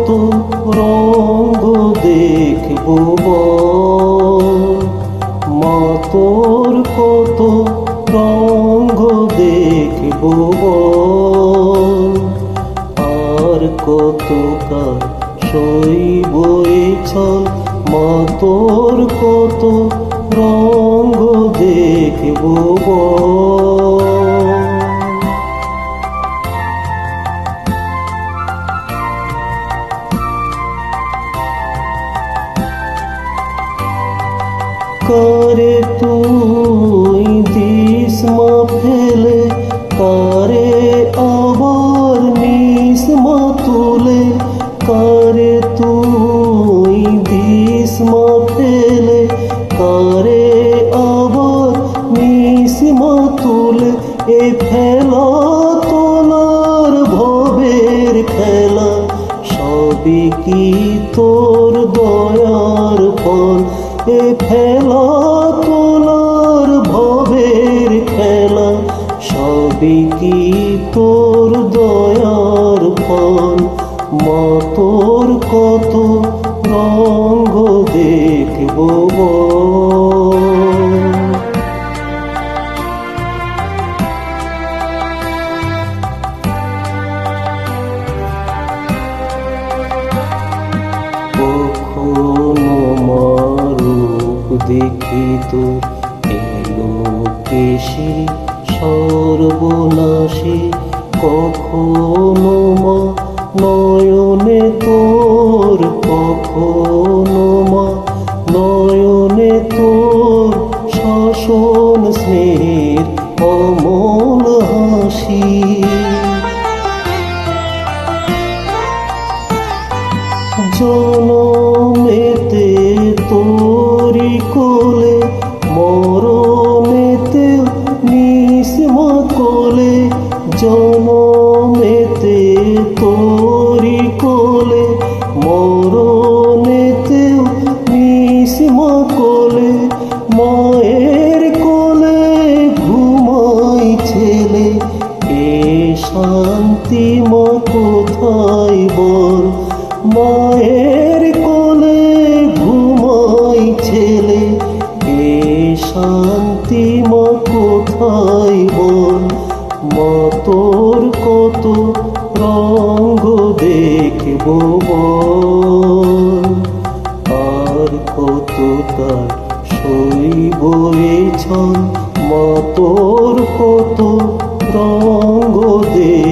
কত রঙ্গ দেখব মা, তোর কত রঙ্গ দেখব আর কতকাল সইব এই ছল, মা তোর কত রঙ্গ দেখব কারে তুই দিস মা ফেলে, কারে আবার নিস মা তুলে, কারে তুই দিস মা ফেলে, কারে আবার নিস মা তুলে, এই ফেলা তোলার ভবের খেলা সবই কি তোর দয়ার ফল, এ ফেলা তোলার ভবের খেলা সবই কি তোর দয়ার ফল, মা তোর কত রঙ্গ দেখব দেখি তোর এলো কেশে সর্বনাশী, কখনো মা নয়নে তোর, কখনো মা নয়নে তোর শাসন স্নেহের অমল হাসি, জনমেতে তোরি কোলে, মরণেতে নিস মা কোলে, জনমেতে তোরি কোলে, মরণেতে নিস মা কোলে, মায়ের কোলে ঘুমাই ছেলে, এ শান্তি মা কোথায় বল, মায়ের কোলে ঘুমাই ছেলে, এ শান্তি মা কোথায় বল, মা তোর কত রঙ্গ দেখব আর কতকাল সইব এই ছল, মা তোর কত রঙ্গ দেখব।